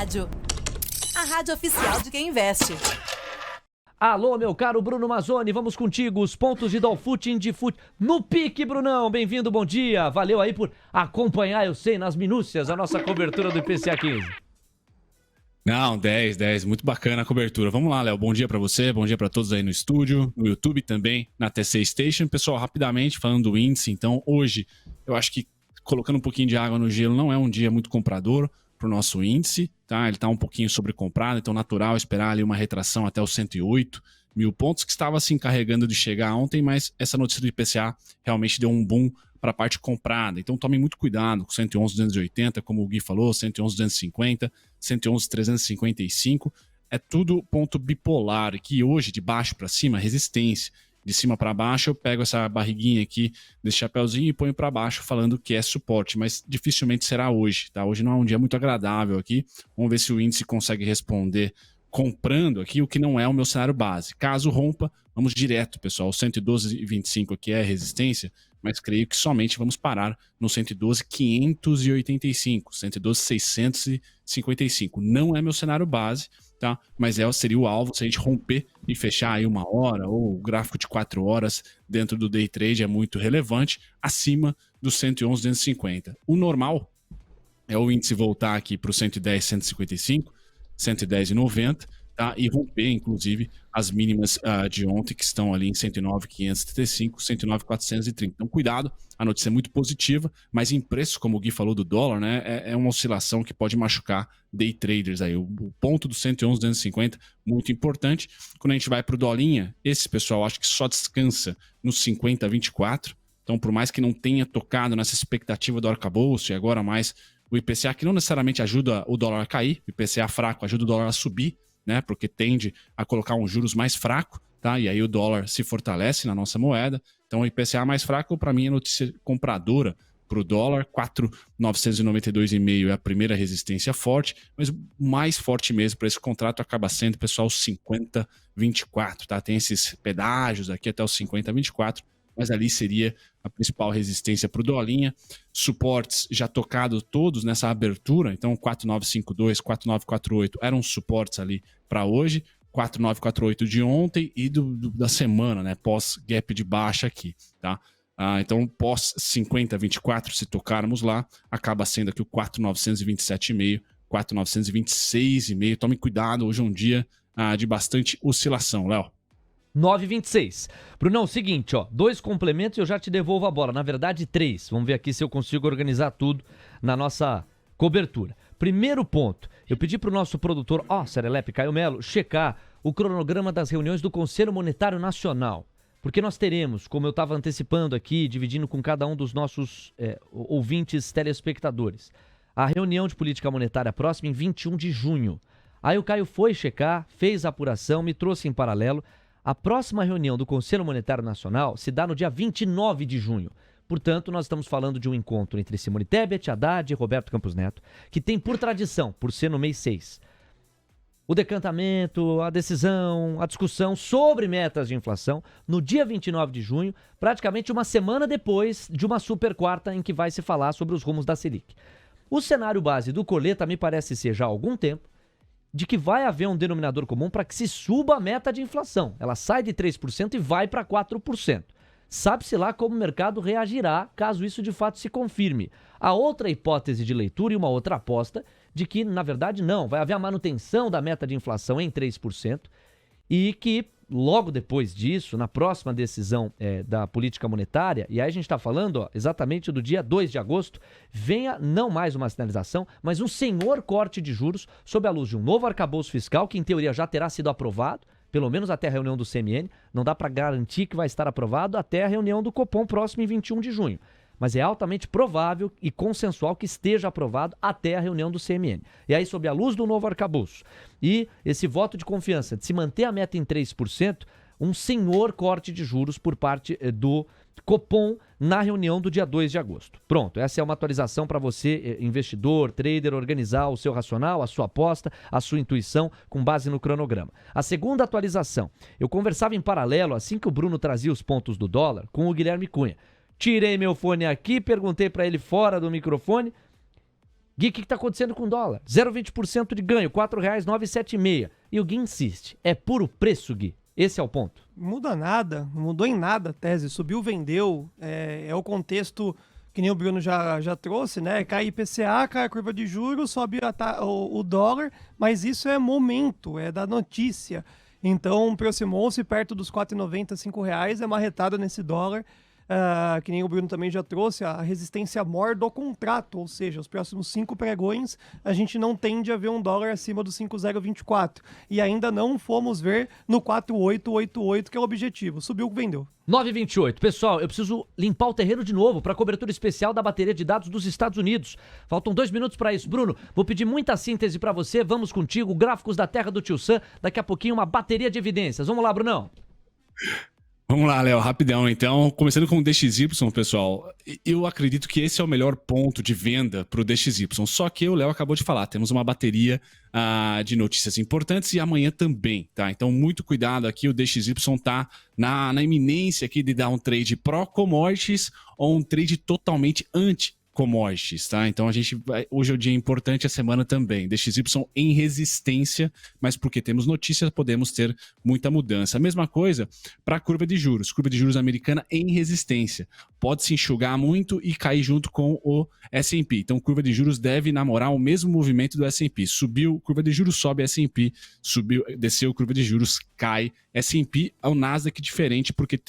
Rádio. A rádio oficial de quem investe. Alô, meu caro Bruno Mazzoni, vamos contigo, os pontos de Dolfute Indifute no pique, Brunão, bem-vindo, bom dia, valeu aí por acompanhar, eu sei, nas minúcias, a nossa cobertura do IPCA 15. Não, 10, muito bacana a cobertura. Vamos lá, Léo, bom dia pra você, bom dia pra todos aí no estúdio, no YouTube também, na TC Station. Pessoal, rapidamente, falando do índice, então, hoje, eu acho que colocando um pouquinho de água no gelo não é um dia muito comprador pro nosso índice, tá? Ele tá um pouquinho sobrecomprado, então natural esperar ali uma retração até os 108 mil pontos, que estava se encarregando de chegar ontem, mas essa notícia do IPCA realmente deu um boom para a parte comprada. Então tome muito cuidado com 111,280, como o Gui falou, 111,250, 111,355. É tudo ponto bipolar, que hoje, de baixo para cima, resistência. De cima para baixo, eu pego essa barriguinha aqui desse chapéuzinho e ponho para baixo falando que é suporte, mas dificilmente será hoje, tá? Hoje não é um dia muito agradável aqui. Vamos ver se o índice consegue responder comprando aqui o que não é o meu cenário base. Caso rompa, vamos direto, pessoal. 112,25 aqui é resistência, mas creio que somente vamos parar no 112,585, 112,655. Não é meu cenário base, tá? Mas seria o alvo se a gente romper e fechar aí 1 hora, ou o gráfico de 4 horas dentro do day trade é muito relevante, acima do 111,250. O normal é o índice voltar aqui para o 110,155, 110,90, tá? E romper, inclusive, as mínimas de ontem, que estão ali em 109,575, 109,430. Então, cuidado, a notícia é muito positiva, mas em preço, como o Gui falou do dólar, né, é uma oscilação que pode machucar day traders aí. O ponto do 111,250, muito importante. Quando a gente vai para o dolinha, esse pessoal acho que só descansa no 50,24. Então, por mais que não tenha tocado nessa expectativa do arcabouço e agora mais o IPCA, que não necessariamente ajuda o dólar a cair, o IPCA fraco ajuda o dólar a subir, né? Porque tende a colocar um juros mais fraco, tá? E aí o dólar se fortalece na nossa moeda. Então o IPCA mais fraco, para mim, é notícia compradora para o dólar. 4,992,5 é a primeira resistência forte, mas o mais forte mesmo para esse contrato acaba sendo, pessoal, 50,24, tá? Tem esses pedágios aqui até os 50,24. Mas ali seria a principal resistência para o dolinha. Suportes já tocados todos nessa abertura, então 4952, 4948 eram suportes ali para hoje, 4948 de ontem e da semana, né, pós gap de baixa aqui, tá? Então pós 50,24, se tocarmos lá, acaba sendo aqui o 4,927,5, 4,926,5. Tome cuidado, hoje é um dia de bastante oscilação, Léo. 9,26. Brunão, seguinte, ó, 2 complementos e eu já te devolvo a bola. Na verdade, 3. Vamos ver aqui se eu consigo organizar tudo na nossa cobertura. Primeiro ponto, eu pedi pro nosso produtor, Serelepe Caio Melo, checar o cronograma das reuniões do Conselho Monetário Nacional. Porque nós teremos, como eu estava antecipando aqui, dividindo com cada um dos nossos ouvintes telespectadores, a reunião de política monetária próxima em 21 de junho. Aí o Caio foi checar, fez a apuração, me trouxe em paralelo. A próxima reunião do Conselho Monetário Nacional se dá no dia 29 de junho. Portanto, nós estamos falando de um encontro entre Simone Tebet, Haddad e Roberto Campos Neto, que tem por tradição, por ser no mês 6, o decantamento, a decisão, a discussão sobre metas de inflação no dia 29 de junho, praticamente uma semana depois de uma super quarta em que vai se falar sobre os rumos da Selic. O cenário base do Coleta me parece ser já há algum tempo de que vai haver um denominador comum para que se suba a meta de inflação. Ela sai de 3% e vai para 4%. Sabe-se lá como o mercado reagirá caso isso de fato se confirme. A outra hipótese de leitura e uma outra aposta de que, na verdade, não, vai haver a manutenção da meta de inflação em 3% e que logo depois disso, na próxima decisão da política monetária, e aí a gente está falando exatamente do dia 2 de agosto, venha não mais uma sinalização, mas um senhor corte de juros sob a luz de um novo arcabouço fiscal, que em teoria já terá sido aprovado, pelo menos até a reunião do CMN, não dá para garantir que vai estar aprovado até a reunião do Copom próximo em 21 de junho. Mas é altamente provável e consensual que esteja aprovado até a reunião do CMN. E aí, sob a luz do novo arcabouço e esse voto de confiança de se manter a meta em 3%, um senhor corte de juros por parte do Copom na reunião do dia 2 de agosto. Pronto, essa é uma atualização para você, investidor, trader, organizar o seu racional, a sua aposta, a sua intuição com base no cronograma. A segunda atualização, eu conversava em paralelo, assim que o Bruno trazia os pontos do dólar, com o Guilherme Cunha. Tirei meu fone aqui, perguntei para ele fora do microfone Gui, o que está acontecendo com o dólar? 0,20% de ganho, R$ 4,976. E o Gui insiste. É puro preço, Gui. Esse é o ponto. Muda nada, não mudou em nada a tese. Subiu, vendeu. É o contexto que nem o Bruno já trouxe, né? Cai IPCA, cai a curva de juros, sobe o dólar, mas isso é momento, é da notícia. Então, aproximou-se perto dos R$ 4,90, R$ 5, é marretado nesse dólar. Que nem o Bruno também já trouxe, a resistência maior do contrato, ou seja, os próximos 5 pregões, a gente não tende a ver um dólar acima do 5,024. E ainda não fomos ver no 4,888, que é o objetivo. Subiu, vendeu. 9h28. Pessoal, eu preciso limpar o terreno de novo para a cobertura especial da bateria de dados dos Estados Unidos. Faltam 2 minutos para isso. Bruno, vou pedir muita síntese para você. Vamos contigo. Gráficos da terra do Tio Sam. Daqui a pouquinho uma bateria de evidências. Vamos lá, Brunão. Vamos lá, Léo, rapidão então. Começando com o DXY, pessoal. Eu acredito que esse é o melhor ponto de venda para o DXY. Só que o Léo acabou de falar, temos uma bateria de notícias importantes e amanhã também, tá? Então, muito cuidado aqui, o DXY tá na iminência aqui de dar um trade pró-commodities ou um trade totalmente anti-commodities, tá? Então, hoje é o dia importante, a semana também. DXY em resistência, mas porque temos notícias, podemos ter muita mudança. A mesma coisa para a curva de juros americana em resistência. Pode se enxugar muito e cair junto com o S&P. Então, curva de juros deve namorar o mesmo movimento do S&P. Subiu, curva de juros, sobe S&P. Subiu, desceu, curva de juros, cai. S&P é o Nasdaq diferente, porque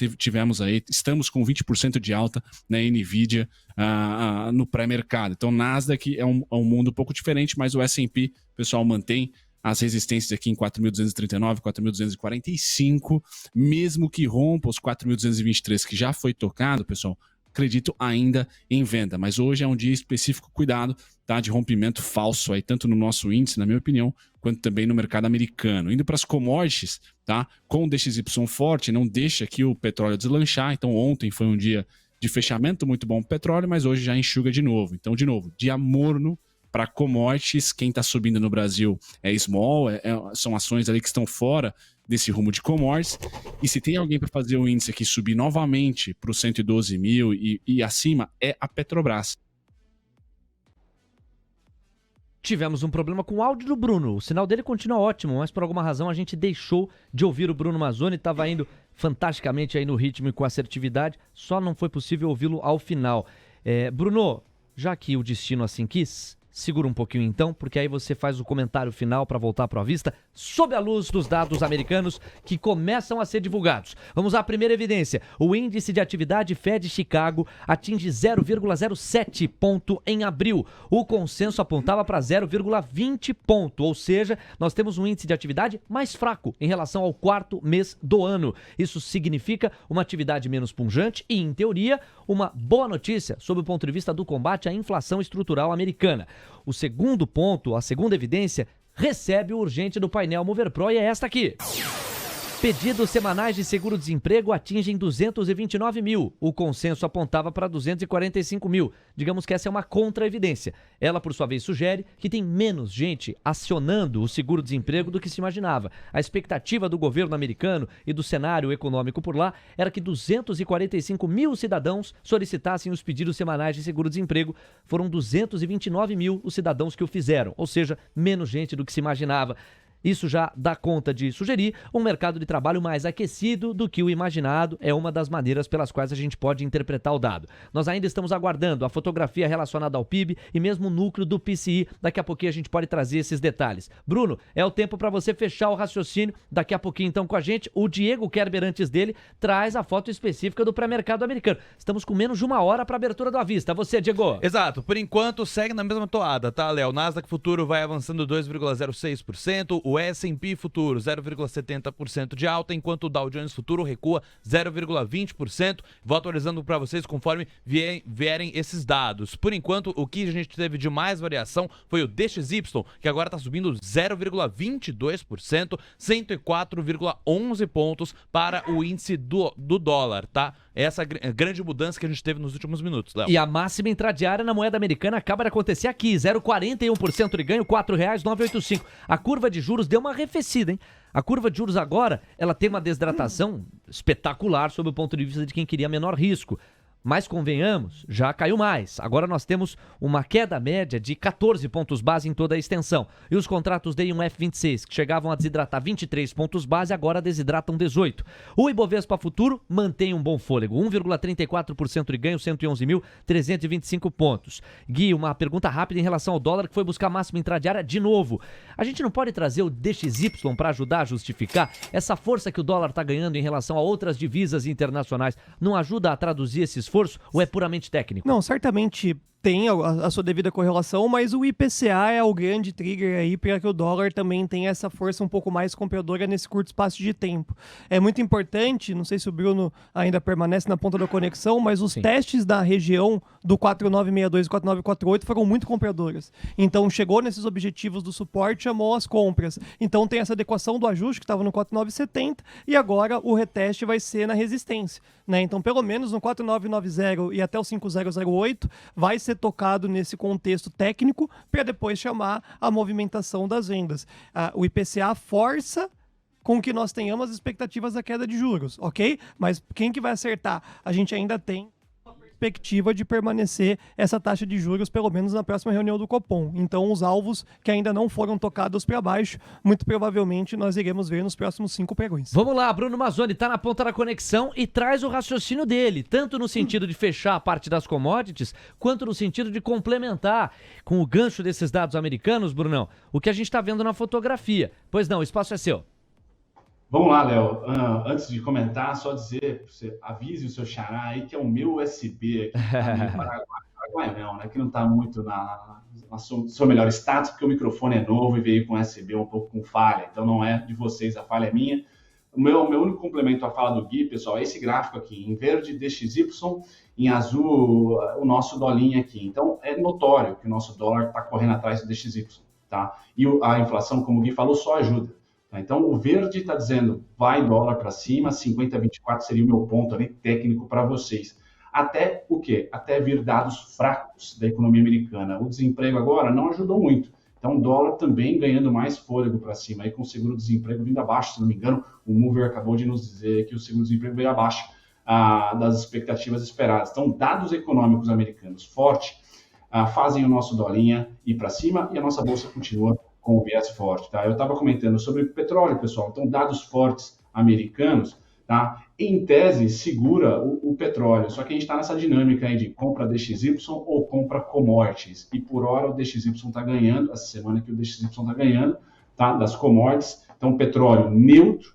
estamos com 20% de alta na NVIDIA no pré-mercado. Então, Nasdaq é um mundo um pouco diferente, mas o S&P, pessoal, mantém as resistências aqui em 4.239, 4.245, mesmo que rompa os 4.223 que já foi tocado, pessoal, acredito ainda em venda, mas hoje é um dia específico, cuidado, tá, de rompimento falso aí, tanto no nosso índice, na minha opinião, quanto também no mercado americano. Indo para as commodities, tá, com o DXY forte, não deixa aqui o petróleo deslanchar, então ontem foi um dia de fechamento muito bom para o petróleo, mas hoje já enxuga de novo. Então, de novo, dia morno para commodities. Quem está subindo no Brasil é small, são ações ali que estão fora desse rumo de commodities. E se tem alguém para fazer o índice aqui subir novamente para os 112 mil e acima, é a Petrobras. Tivemos um problema com o áudio do Bruno. O sinal dele continua ótimo, mas por alguma razão a gente deixou de ouvir o Bruno Mazzoni. Estava indo fantasticamente aí no ritmo e com assertividade, só não foi possível ouvi-lo ao final. Bruno, já que o destino assim quis, segura um pouquinho então, porque aí você faz o comentário final para voltar para a vista, sob a luz dos dados americanos que começam a ser divulgados. Vamos à primeira evidência. O índice de atividade Fed Chicago atinge 0,07 ponto em abril. O consenso apontava para 0,20 ponto, ou seja, nós temos um índice de atividade mais fraco em relação ao quarto mês do ano. Isso significa uma atividade menos pungente e, em teoria, uma boa notícia sob o ponto de vista do combate à inflação estrutural americana. O segundo ponto, a segunda evidência, recebe o urgente do painel Mover Pro e é esta aqui. Pedidos semanais de seguro-desemprego atingem 229 mil. O consenso apontava para 245 mil. Digamos que essa é uma contra-evidência. Ela, por sua vez, sugere que tem menos gente acionando o seguro-desemprego do que se imaginava. A expectativa do governo americano e do cenário econômico por lá era que 245 mil cidadãos solicitassem os pedidos semanais de seguro-desemprego. Foram 229 mil os cidadãos que o fizeram, ou seja, menos gente do que se imaginava. Isso já dá conta de sugerir um mercado de trabalho mais aquecido do que o imaginado. É uma das maneiras pelas quais a gente pode interpretar o dado. Nós ainda estamos aguardando a fotografia relacionada ao PIB e mesmo o núcleo do PCI. Daqui a pouquinho a gente pode trazer esses detalhes. Bruno, é o tempo para você fechar o raciocínio. Daqui a pouquinho então com a gente. O Diego Kerber, antes dele, traz a foto específica do pré-mercado americano. Estamos com menos de uma hora para a abertura do Avista. Você, Diego. Exato. Por enquanto segue na mesma toada, tá, Léo? O Nasdaq Futuro vai avançando 2,06%. O S&P Futuro 0,70% de alta, enquanto o Dow Jones Futuro recua 0,20%. Vou atualizando para vocês conforme vierem esses dados. Por enquanto, o que a gente teve de mais variação foi o DXY, que agora está subindo 0,22%, 104,11 pontos para o índice do dólar, tá? Essa grande mudança que a gente teve nos últimos minutos, Léo. E a máxima intradiária na moeda americana acaba de acontecer aqui, 0,41% de ganho, R$ 4,985. A curva de juros deu uma arrefecida, hein? A curva de juros agora, ela tem uma desidratação espetacular sob o ponto de vista de quem queria menor risco. Mas convenhamos, já caiu mais. Agora nós temos uma queda média de 14 pontos base em toda a extensão. E os contratos D1 F26, que chegavam a desidratar 23 pontos base, agora desidratam 18. O Ibovespa Futuro mantém um bom fôlego, 1,34% de ganho, 111.325 pontos. Gui, uma pergunta rápida em relação ao dólar, que foi buscar máxima intradiária de novo. A gente não pode trazer o DXY para ajudar a justificar essa força que o dólar está ganhando em relação a outras divisas internacionais? Não ajuda a traduzir esse esforço ou é puramente técnico? Não, certamente tem a sua devida correlação, mas o IPCA é o grande trigger aí para que o dólar também tenha essa força um pouco mais compradora nesse curto espaço de tempo. É muito importante, não sei se o Bruno ainda permanece na ponta da conexão, mas os testes da região do 4962 e 4948 foram muito compradoras. Então chegou nesses objetivos do suporte, chamou as compras. Então tem essa adequação do ajuste que estava no 4970 e agora o reteste vai ser na resistência, né? Então pelo menos no 4990 e até o 5008 vai ser tocado nesse contexto técnico para depois chamar a movimentação das vendas. O IPCA força com que nós tenhamos as expectativas da queda de juros, ok? Mas quem que vai acertar? A gente ainda tem a perspectiva de permanecer essa taxa de juros, pelo menos na próxima reunião do Copom. Então, os alvos que ainda não foram tocados para baixo, muito provavelmente nós iremos ver nos próximos 5 pregões. Vamos lá, Bruno Mazzoni está na ponta da conexão e traz o raciocínio dele, tanto no sentido de fechar a parte das commodities, quanto no sentido de complementar com o gancho desses dados americanos, Brunão, o que a gente está vendo na fotografia. Pois não, o espaço é seu. Vamos lá, Léo. Antes de comentar, só dizer, você avise o seu xará aí que é o meu USB aqui, tá no Paraguai não, né? Que não está muito na seu melhor status, porque o microfone é novo e veio com USB um pouco com falha. Então não é de vocês, a falha é minha. O meu único complemento à fala do Gui, pessoal, é esse gráfico aqui, em verde DXY, em azul o nosso dolinho aqui. Então é notório que o nosso dólar está correndo atrás do DXY, tá? E a inflação, como o Gui falou, só ajuda. Então, o verde está dizendo, vai dólar para cima, 50,24 seria o meu ponto ali técnico para vocês. Até o quê? Até vir dados fracos da economia americana. O desemprego agora não ajudou muito. Então, o dólar também ganhando mais fôlego para cima, aí com o seguro-desemprego vindo abaixo. Se não me engano, o Mover acabou de nos dizer que o seguro-desemprego veio abaixo das expectativas esperadas. Então, dados econômicos americanos fortes fazem o nosso dólar ir para cima e a nossa bolsa continua com o viés forte, tá? Eu estava comentando sobre o petróleo, pessoal. Então, dados fortes americanos, tá? Em tese, segura o petróleo. Só que a gente está nessa dinâmica aí de compra DXY ou compra commodities. E por hora o DXY está ganhando, essa semana que o DXY está ganhando, tá? Das commodities. Então, petróleo neutro,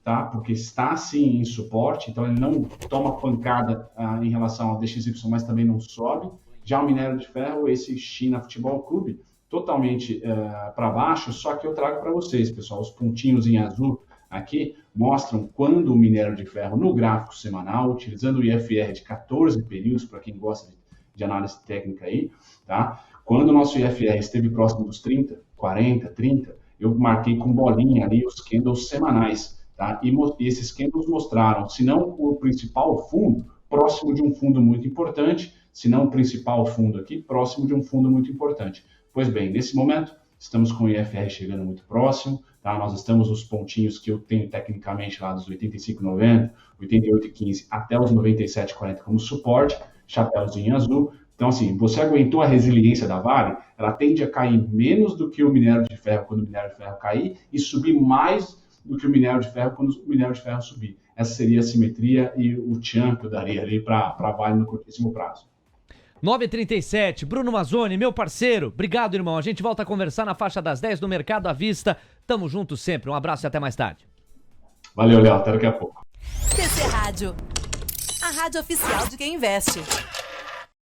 tá? Porque está sim em suporte. Então, ele não toma pancada em relação ao DXY, mas também não sobe. Já o minério de ferro, esse China Futebol Clube, totalmente para baixo, só que eu trago para vocês, pessoal, os pontinhos em azul aqui mostram quando o minério de ferro no gráfico semanal, utilizando o IFR de 14 períodos, para quem gosta de análise técnica aí, tá? Quando o nosso IFR esteve próximo dos 30, 40, 30, eu marquei com bolinha ali os candles semanais, tá? E esses candles mostraram, se não o principal fundo, próximo de um fundo muito importante, se não o principal fundo aqui, próximo de um fundo muito importante. Pois bem, nesse momento, estamos com o IFR chegando muito próximo, tá? Nós estamos nos pontinhos que eu tenho tecnicamente lá dos 85,90, 88,15 até os 97,40 como suporte, chapéuzinho azul. Então, assim, você aguentou a resiliência da Vale, ela tende a cair menos do que o minério de ferro quando o minério de ferro cair e subir mais do que o minério de ferro quando o minério de ferro subir. Essa seria a simetria e o tchan que eu daria ali para a Vale no curtíssimo prazo. 9h37, Bruno Mazzoni, meu parceiro. Obrigado, irmão. A gente volta a conversar na faixa das 10 no Mercado à Vista. Tamo junto sempre. Um abraço e até mais tarde. Valeu, Léo. Até daqui a pouco. TC Rádio, a rádio oficial de quem investe.